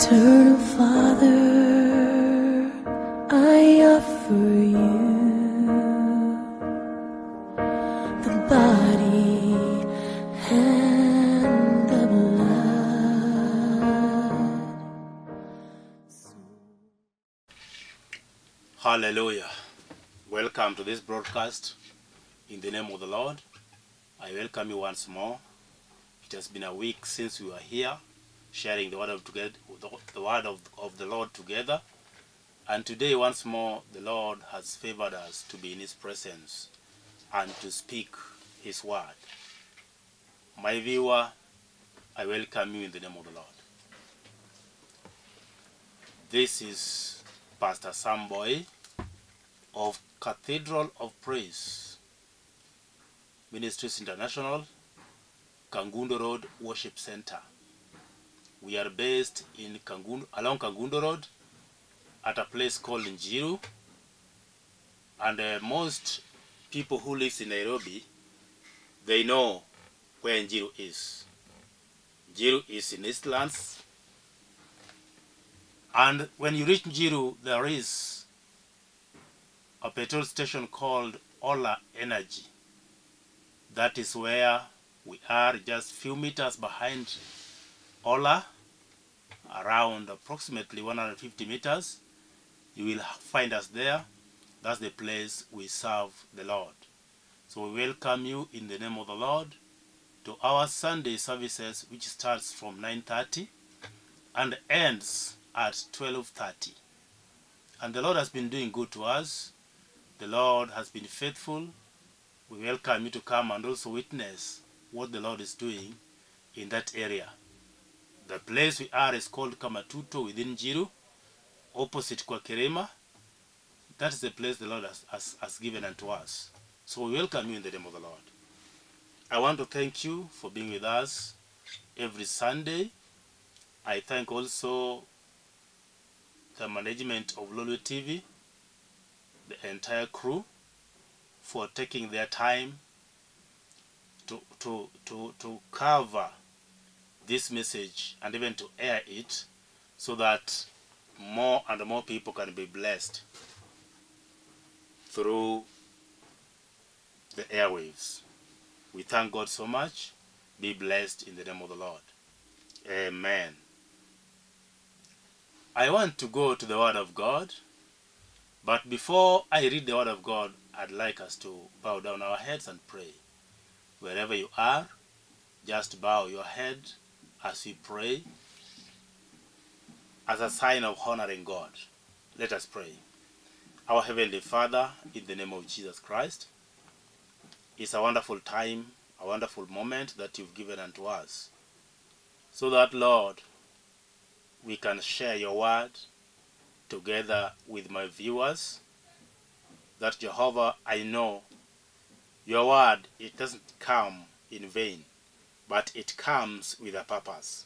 Eternal Father, I offer you the body and the blood. Hallelujah. Welcome to this broadcast in the name of the Lord. I welcome you once more. It has been a week since we were here sharing the word of the Lord together. And today once more the Lord has favored us to be in his presence and to speak his word. My viewer, I welcome you in the name of the Lord. This is Pastor Boyi of Cathedral of Praise Ministries International, Kangundo Road Worship Center. We are based in along Kangundo Road at a place called Njiru, and most people who live in Nairobi, they know where Njiru is. Njiru is in Eastlands, and when you reach Njiru, there is a petrol station called Ola Energy. That is where we are, just few meters behind Ola, around approximately 150 meters. You will find us there. That's the place we serve the Lord. So we welcome you in the name of the Lord to our Sunday services, which starts from 9:30 and ends at 12:30. And the Lord has been doing good to us. The Lord has been faithful. We welcome you to come and also witness what the Lord is doing in that area. The place we are is called Kamatuto within Njiru, opposite kwa Kirema. That is the place the Lord has given unto us. So we welcome you in the name of the Lord. I want to thank you for being with us every Sunday. I thank also the management of Lulu TV, the entire crew, for taking their time to cover this message and even to air it, so that more and more people can be blessed through the airwaves. We thank God so much. Be blessed in the name of the Lord. Amen. I want to go to the Word of God, but before I read the Word of God, I'd like us to bow down our heads and pray. Wherever you are, just bow your head as we pray, as a sign of honoring God. Let us pray. Our Heavenly Father, in the name of Jesus Christ, it's a wonderful time, a wonderful moment that you've given unto us, so that, Lord, we can share your word together with my viewers. That, Jehovah, I know your word, it doesn't come in vain, but it comes with a purpose.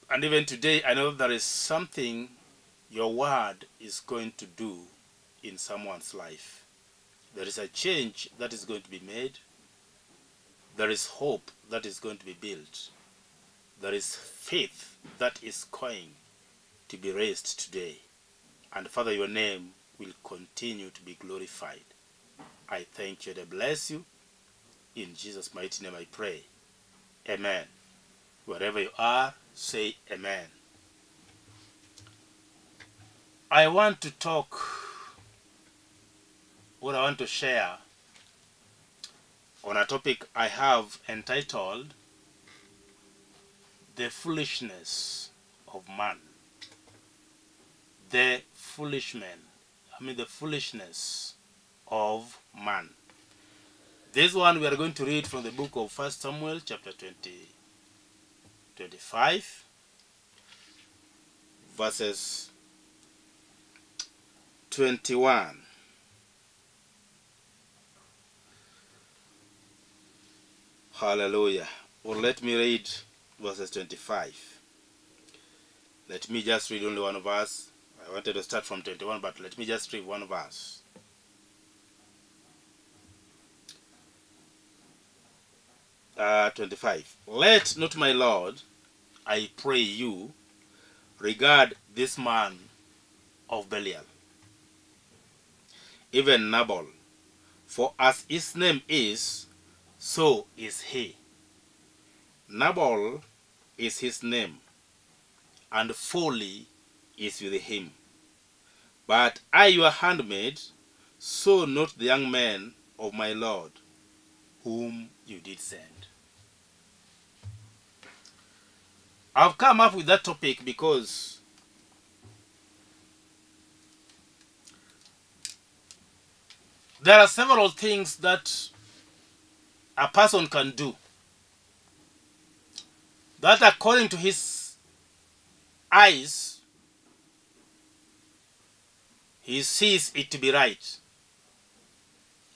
And even today, I know there is something your word is going to do in someone's life. There is a change that is going to be made. There is hope that is going to be built. There is faith that is going to be raised today. And Father, your name will continue to be glorified. I thank you and I bless you. In Jesus' mighty name I pray. Amen. Wherever you are, say amen. I want to talk, what I want to share on a topic I have entitled The Foolishness of Man. The foolishness of man. This one we are going to read from the book of 1 Samuel chapter 25, verses 21. Hallelujah. Well, let me read verses 25. Let me just read only one verse. I wanted to start from 21, but let me just read one verse. Uh, 25. Let not my Lord, I pray you, regard this man of Belial, even Nabal, for as his name is, so is he. Nabal is his name, and folly is with him. But I, your handmaid, saw not the young man of my Lord, whom you did send. I've come up with that topic because there are several things that a person can do that according to his eyes, he sees it to be right.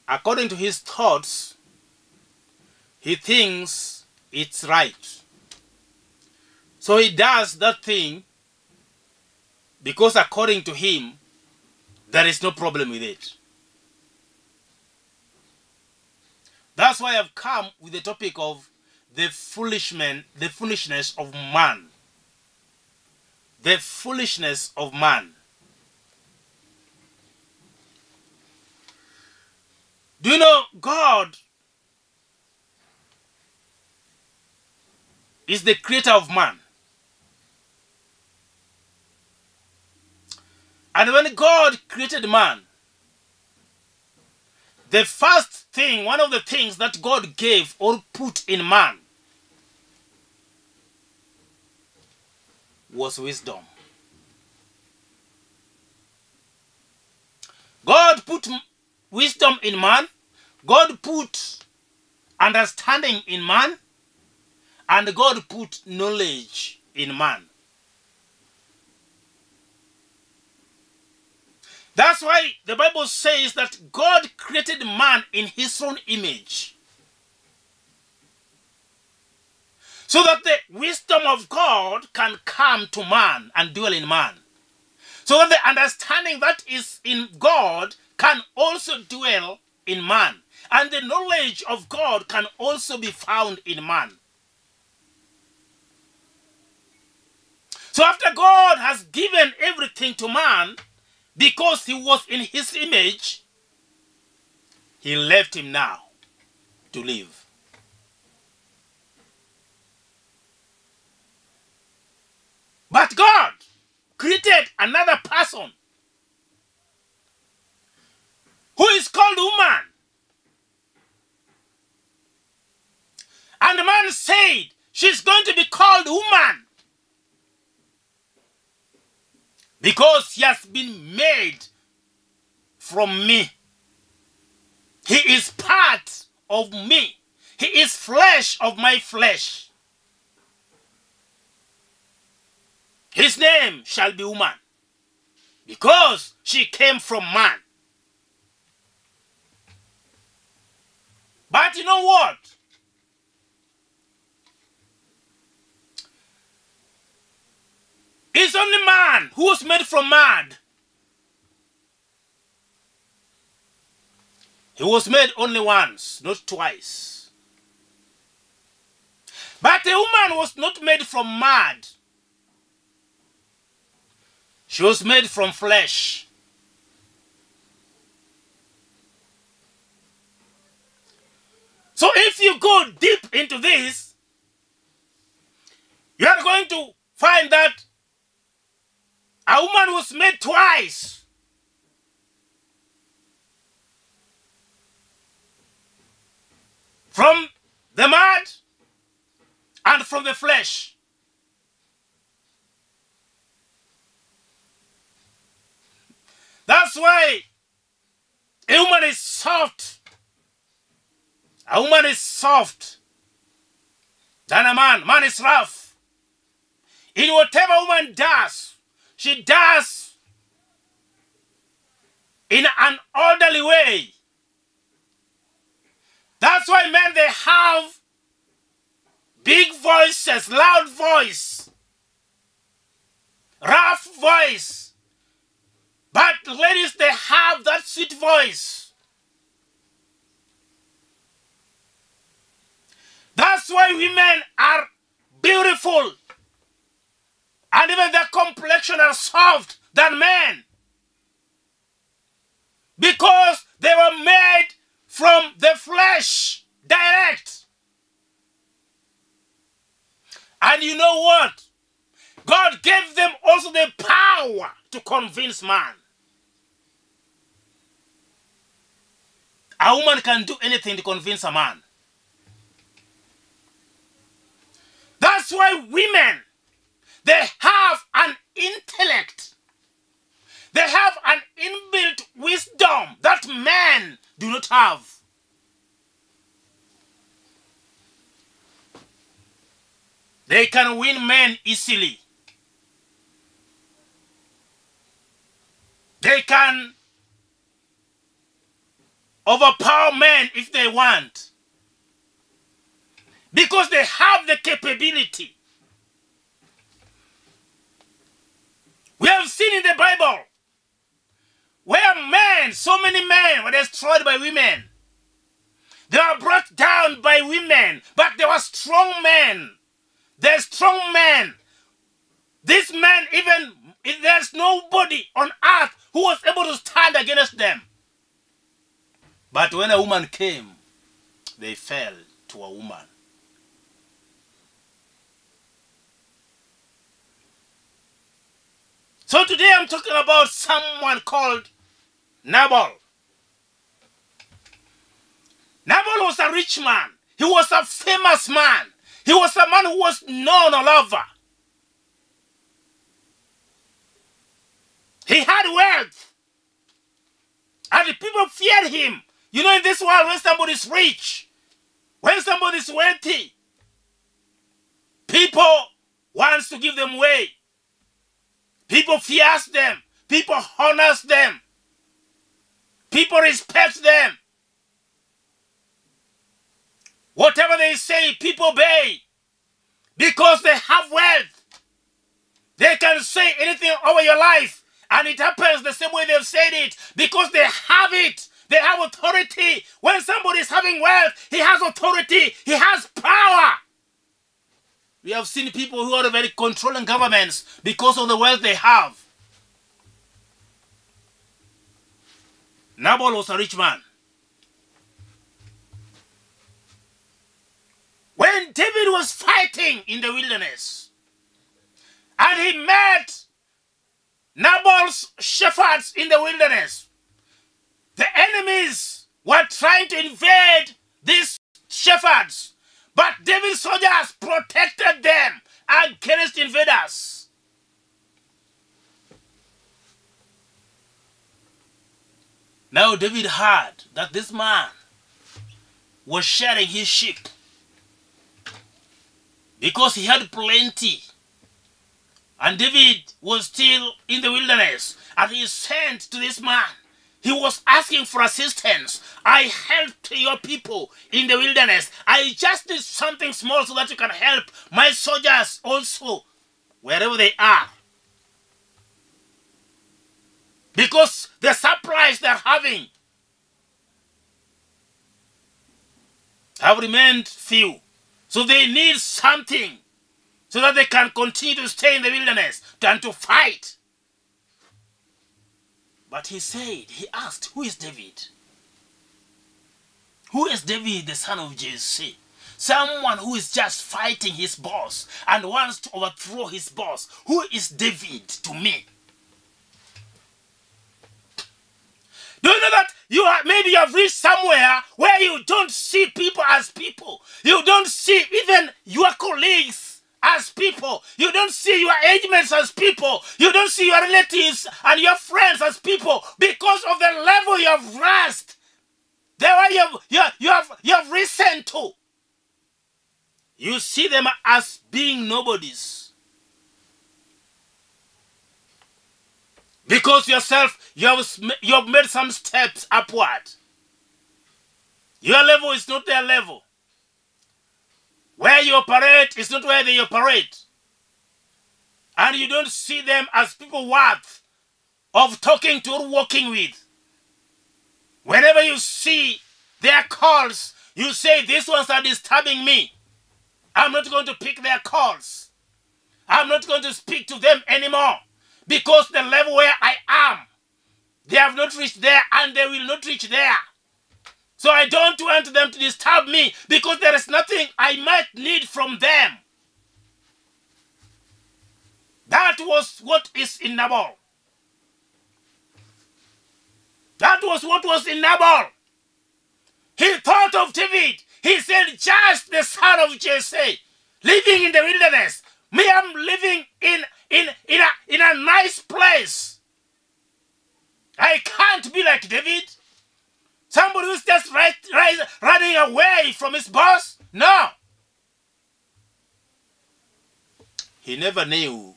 According to his thoughts, he thinks it's right. So he does that thing because according to him, there is no problem with it. That's why I've come with the topic of the foolishness of man. The foolishness of man. Do you know God is the creator of man? And when God created man, the first thing, one of the things that God gave or put in man was wisdom. God put wisdom in man. God put understanding in man. And God put knowledge in man. That's why the Bible says that God created man in his own image, so that the wisdom of God can come to man and dwell in man. So that the understanding that is in God can also dwell in man. And the knowledge of God can also be found in man. So after God has given everything to man, because he was in his image, he left him now to live. But God created another person who is called woman. And the man said, she's going to be called woman because he has been made from me. He is part of me. He is flesh of my flesh. His name shall be woman, because she came from man. But you know what? It's only man who was made from man. He was made only once, not twice. But a woman was not made from mud. She was made from flesh. So if you go deep into this, you are going to find that a woman was made twice. From the mud and from the flesh. That's why a woman is soft. A woman is soft than a man. Man is rough. In whatever woman does, she does in an orderly way. That's why men, they have big voices, loud voice, rough voice. But ladies, they have that sweet voice. That's why women are beautiful. A And even their complexion are soft than men. Because they were made from the flesh direct. And you know what? God gave them also the power to convince man. A woman can do anything to convince a man. That's why women, they have an intellect. They have an inbuilt wisdom that men do not have. They can win men easily. They can overpower men if they want. Because they have the capability. We have seen in the Bible where men, so many men were destroyed by women. They were brought down by women, but they were strong men. They're strong men. These men, even if there's nobody on earth who was able to stand against them. But when a woman came, they fell to a woman. So today I'm talking about someone called Nabal. Nabal was a rich man. He was a famous man. He was a man who was known all over. He had wealth. And the people feared him. You know, in this world, when somebody is rich, when somebody is wealthy, people want to give them way. People fears them. People honors them. People respect them. Whatever they say, people obey. Because they have wealth. They can say anything over your life. And it happens the same way they've said it. Because they have it. They have authority. When somebody is having wealth, he has authority. He has power. We have seen people who are very controlling governments because of the wealth they have. Nabal was a rich man. When David was fighting in the wilderness, and he met Nabal's shepherds in the wilderness, the enemies were trying to invade these shepherds, but David's soldiers protected them against invaders. Now David heard that this man was sharing his sheep because he had plenty. And David was still in the wilderness, and he sent to this man. He was asking for assistance. I helped your people in the wilderness. I just need something small so that you can help my soldiers also, wherever they are. Because the supplies they're having have remained few. So they need something so that they can continue to stay in the wilderness and to fight. But he asked, who is David? Who is David, the son of Jesse? Someone who is just fighting his boss and wants to overthrow his boss. Who is David to me? Do you know that maybe you have reached somewhere where you don't see people as people. You don't see even your colleagues as people. You don't see your age mates as people. You don't see your relatives and your friends as people because of the level you have raised. The way you have risen to. You see them as being nobodies. Because yourself, you have made some steps upward. Your level is not their level. Where you operate is not where they operate. And you don't see them as people worth of talking to or working with. Whenever you see their calls, you say, these ones are disturbing me. I'm not going to pick their calls. I'm not going to speak to them anymore. Because the level where I am, they have not reached there and they will not reach there. So I don't want them to disturb me because there is nothing I might need from them. That was what is in Nabal. That was what was in Nabal. He thought of David. He said, just the son of Jesse, living in the wilderness. Me, I'm living in a nice place. I can't be like David. Somebody who's just running away from his boss. No. He never knew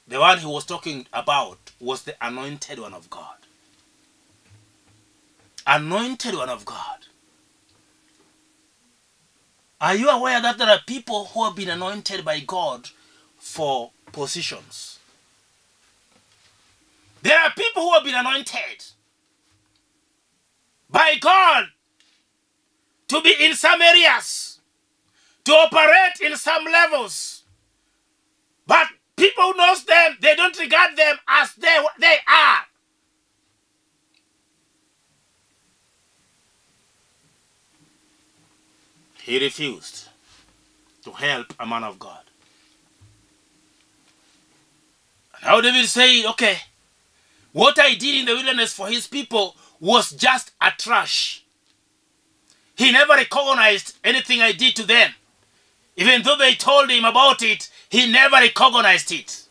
the one he was talking about was the anointed one of God. Anointed one of God. Are you aware that there are people who have been anointed by God for positions? There are people who have been anointed by God to be in some areas, to operate in some levels. But people who know them, they don't regard them as they are. He refused to help a man of God. And now David said, okay, what I did in the wilderness for his people was just a trash. He never recognized anything I did to them. Even though they told him about it, he never recognized it.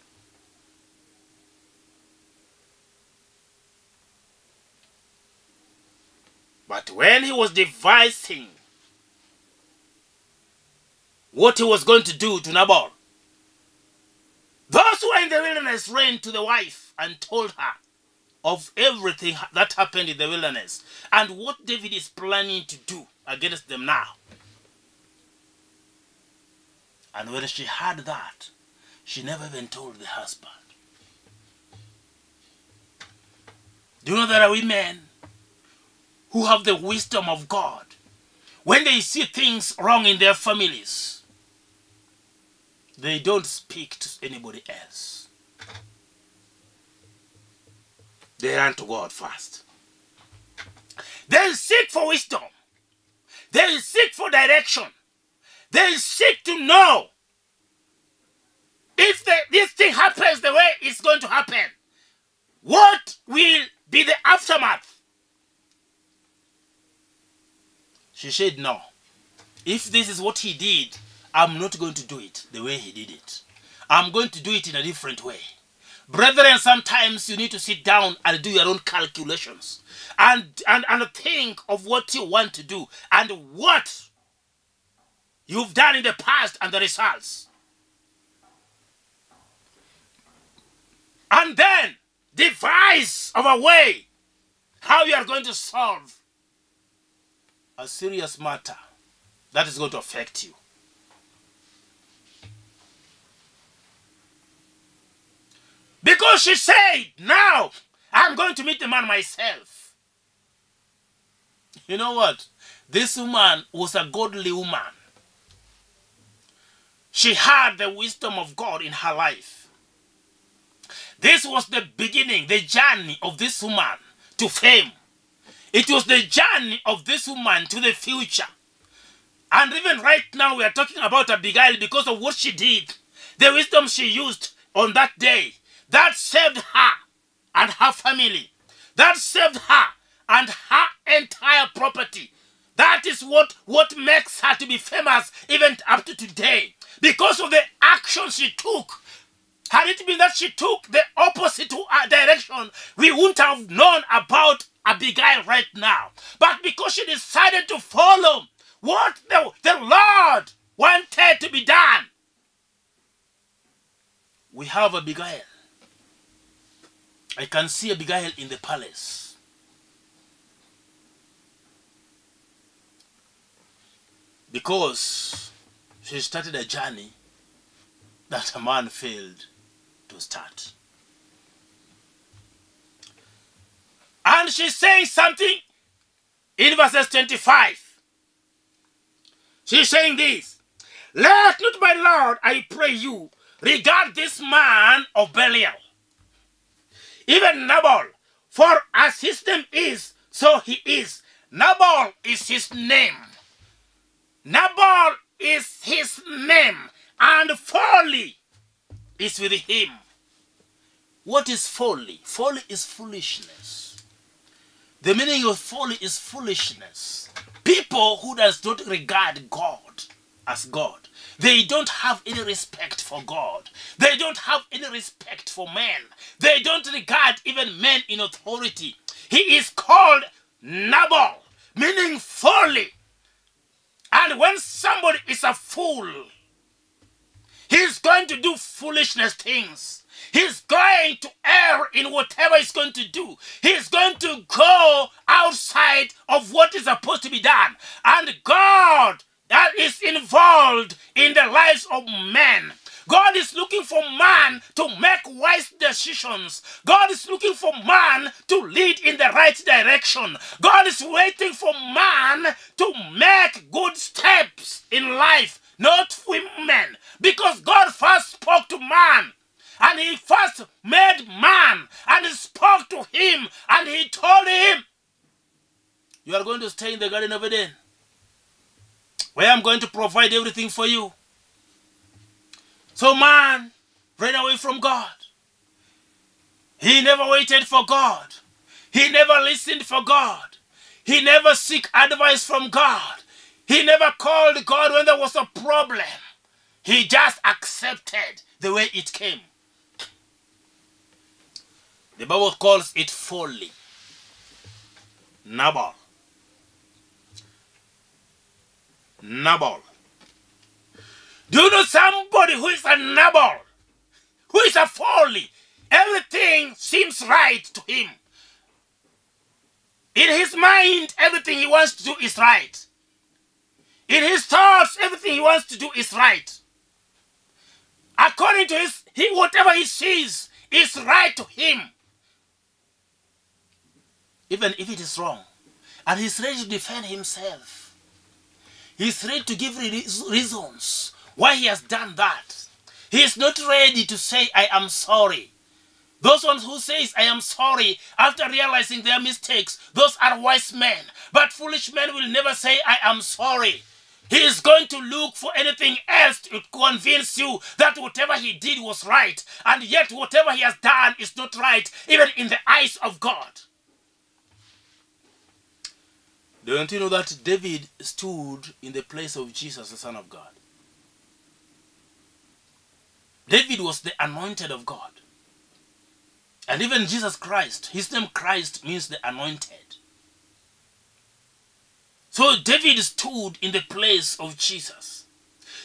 But when he was devising what he was going to do to Nabal, those who were in the wilderness ran to the wife and told her of everything that happened in the wilderness and what David is planning to do against them now. And when she heard that, she never even told the husband. Do you know there are women who have the wisdom of God? When they see things wrong in their families, they don't speak to anybody else. They run to God first. They seek for wisdom. They seek for direction. They seek to know if this thing happens the way it's going to happen, what will be the aftermath? She said, no. If this is what he did, I'm not going to do it the way he did it. I'm going to do it in a different way. Brethren, sometimes you need to sit down and do your own calculations and think of what you want to do and what you've done in the past and the results. And then devise of a way how you are going to solve a serious matter that is going to affect you. Because she said, now I'm going to meet the man myself. You know what? This woman was a godly woman. She had the wisdom of God in her life. This was the beginning, the journey of this woman to fame. It was the journey of this woman to the future. And even right now we are talking about Abigail because of what she did. The wisdom she used on that day. That saved her and her family. That saved her and her entire property. That is what makes her to be famous even up to today. Because of the action she took. Had it been that she took the opposite direction, we wouldn't have known about Abigail right now. But because she decided to follow what the Lord wanted to be done, we have Abigail. I can see Abigail in the palace. Because she started a journey that a man failed to start. And she's saying something in verses 25. She's saying this. Let not my Lord, I pray you, regard this man of Belial, even Nabal, for as his name is, so he is. Nabal is his name. Nabal is his name, and folly is with him. What is folly? Folly is foolishness. The meaning of folly is foolishness. People who does not regard God as God. They don't have any respect for God. They don't have any respect for men. They don't regard even men in authority. He is called Nabal, meaning folly. And when somebody is a fool, he's going to do foolishness things. He's going to err in whatever he's going to do. He's going to go outside of what is supposed to be done. And God that is involved in the lives of men. God is looking for man to make wise decisions. God is looking for man to lead in the right direction. God is waiting for man to make good steps in life, not women. Because God first spoke to man. And he first made man. And he spoke to him. And he told him, you are going to stay in the Garden of Eden, where I'm going to provide everything for you. So man ran away from God. He never waited for God. He never listened for God. He never sought advice from God. He never called God when there was a problem. He just accepted the way it came. The Bible calls it folly. Nabal. Nabal. Do you know somebody who is a Nabal? Who is a folly? Everything seems right to him. In his mind, everything he wants to do is right. In his thoughts, everything he wants to do is right. According to whatever he sees is right to him. Even if it is wrong. And he's ready to defend himself. He's ready to give reasons why he has done that. He is not ready to say, I am sorry. Those ones who say, I am sorry, after realizing their mistakes, those are wise men. But foolish men will never say, I am sorry. He is going to look for anything else to convince you that whatever he did was right. And yet whatever he has done is not right, even in the eyes of God. Don't you know that David stood in the place of Jesus, the Son of God? David was the anointed of God. And even Jesus Christ, his name Christ means the anointed. So David stood in the place of Jesus.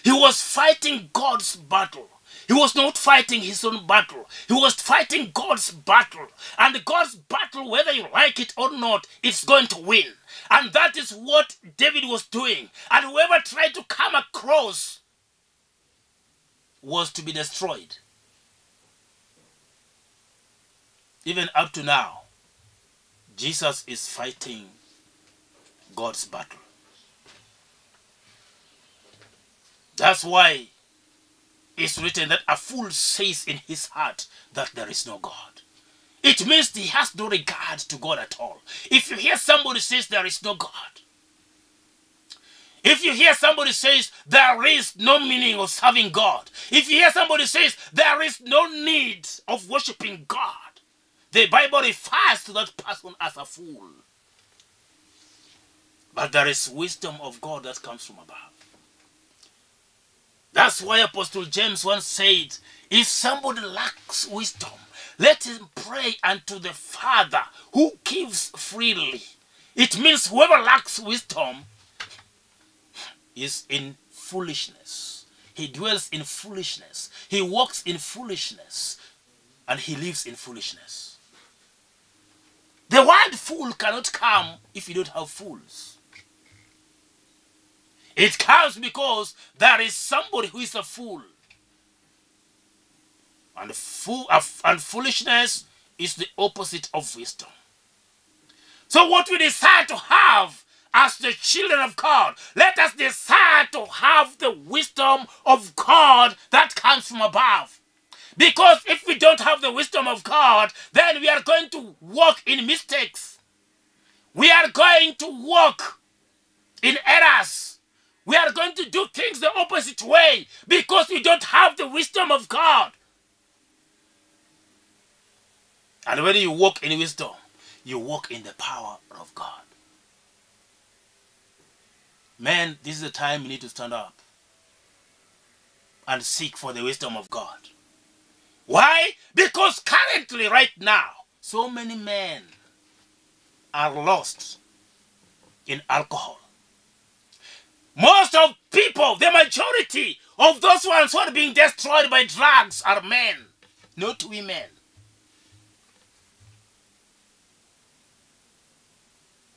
He was fighting God's battle. He was not fighting his own battle. He was fighting God's battle. And God's battle, whether you like it or not, it's going to win. And that is what David was doing. And whoever tried to come across was to be destroyed. Even up to now, Jesus is fighting God's battle. That's why it's written that a fool says in his heart that there is no God. It means he has no regard to God at all. If you hear somebody says there is no God, if you hear somebody says there is no meaning of serving God, if you hear somebody says there is no need of worshiping God, the Bible refers to that person as a fool. But there is wisdom of God that comes from above. That's why Apostle James once said, if somebody lacks wisdom, let him pray unto the Father who gives freely. It means whoever lacks wisdom is in foolishness. He dwells in foolishness. He walks in foolishness. And he lives in foolishness. The word fool cannot come if you don't have fools. It comes because there is somebody who is a fool. And foolishness is the opposite of wisdom. So what we decide to have as the children of God, let us desire to have the wisdom of God that comes from above. Because if we don't have the wisdom of God, then we are going to walk in mistakes. We are going to walk in errors. We are going to do things the opposite way because we don't have the wisdom of God. And when you walk in wisdom, you walk in the power of God. Men, this is the time you need to stand up and seek for the wisdom of God. Why? Because currently, right now, so many men are lost in alcohol. Most of people, the majority of those ones who are being destroyed by drugs are men, not women.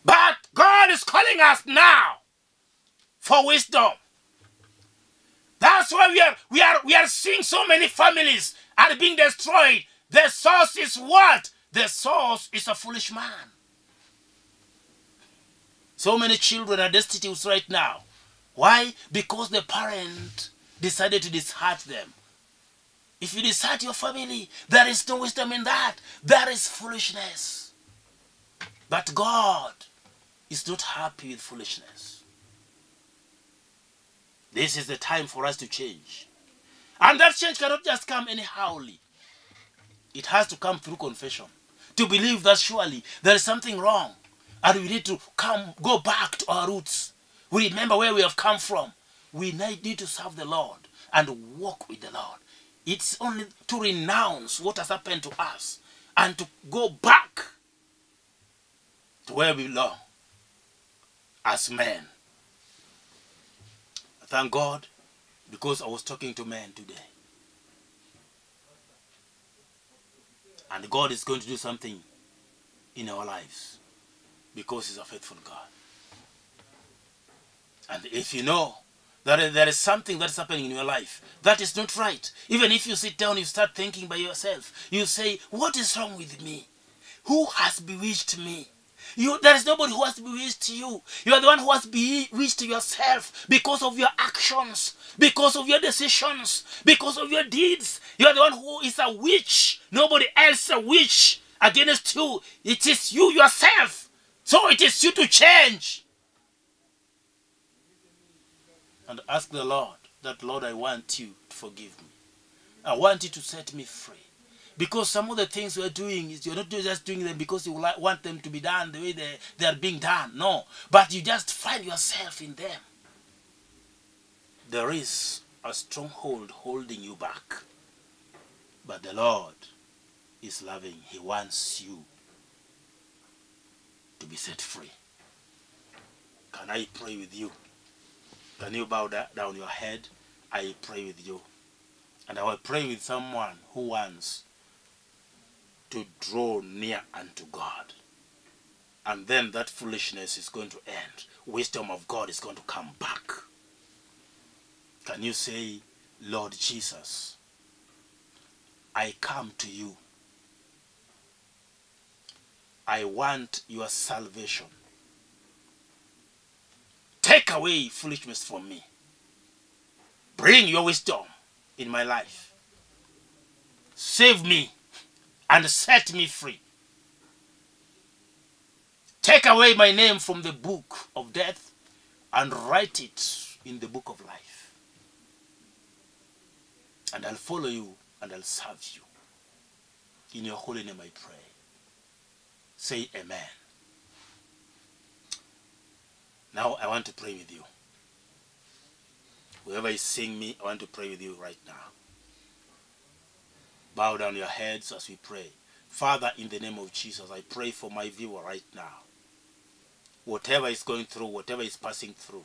But God is calling us now for wisdom. That's why we are seeing so many families are being destroyed. The source is what? The source is a foolish man. So many children are destitute right now. Why? Because the parent decided to disheart them. If you desert your family, there is no wisdom in that. That is foolishness. But God is not happy with foolishness. This is the time for us to change. And that change cannot just come anyhowly. It has to come through confession. To believe that surely there is something wrong. And we need to go back to our roots. We remember where we have come from. We need to serve the Lord and walk with the Lord. It's only to renounce what has happened to us and to go back to where we belong as men. Thank God, because I was talking to men today. And God is going to do something in our lives because He's a faithful God. And if you know that there is something that's happening in your life that is not right, even if you sit down, you start thinking by yourself, you say, what is wrong with me? Who has bewitched me? There is nobody who has bewitched you. You are the one who has bewitched yourself because of your actions, because of your decisions, because of your deeds. You are the one who is a witch. Nobody else is a witch against you. It is you yourself. So it is you to change. And ask the Lord that, Lord, I want you to forgive me. I want you to set me free. Because some of the things we are doing, you're not just doing them because you want them to be done the way they are being done. No. But you just find yourself in them. There is a stronghold holding you back. But the Lord is loving. He wants you to be set free. Can I pray with you? Can you bow down your head? I pray with you. And I will pray with someone who wants to draw near unto God. And then that foolishness is going to end. Wisdom of God is going to come back. Can you say, Lord Jesus, I come to you. I want your salvation. Take away foolishness from me. Bring your wisdom in my life. Save me and set me free. Take away my name from the book of death and write it in the book of life. And I'll follow you and I'll serve you. In your holy name I pray. Say amen. Now I want to pray with you. Whoever is seeing me, I want to pray with you right now. Bow down your heads as we pray. Father, in the name of Jesus, I pray for my viewer right now. Whatever is going through, whatever is passing through.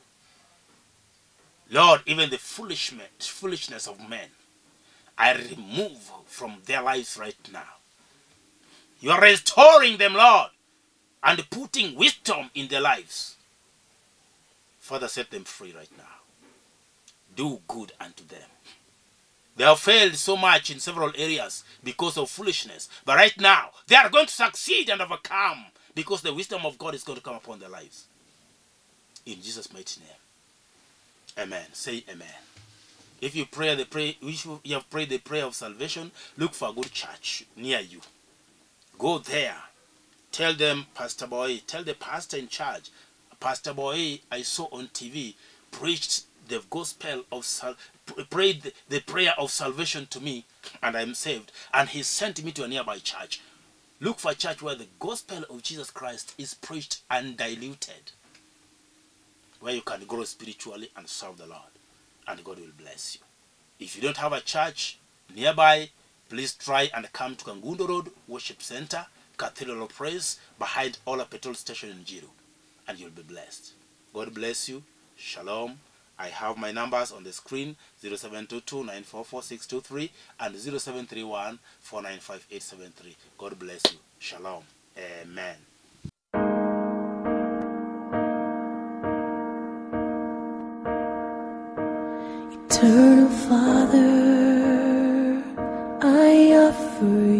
Lord, even the foolishness of men, I remove from their lives right now. You are restoring them, Lord, and putting wisdom in their lives. Father, set them free right now. Do good unto them. They have failed so much in several areas because of foolishness. But right now, they are going to succeed and overcome because the wisdom of God is going to come upon their lives. In Jesus' mighty name. Amen. Say amen. If you pray if you have prayed the prayer of salvation, look for a good church near you. Go there. Tell them, Pastor Boyi, tell the pastor in charge, Pastor Boyi, I saw on TV, preached the gospel of prayed the prayer of salvation to me, and I'm saved. And he sent me to a nearby church. Look for a church where the gospel of Jesus Christ is preached undiluted, where you can grow spiritually and serve the Lord, and God will bless you. If you don't have a church nearby, please try and come to Kangundo Road Worship Center, Cathedral of Praise, behind Ola petrol station in Jiru, and you'll be blessed. God bless you. Shalom. I have my numbers on the screen, 0722-944-623 and 0731-495-873. God bless you. Shalom. Amen. Eternal Father, I offer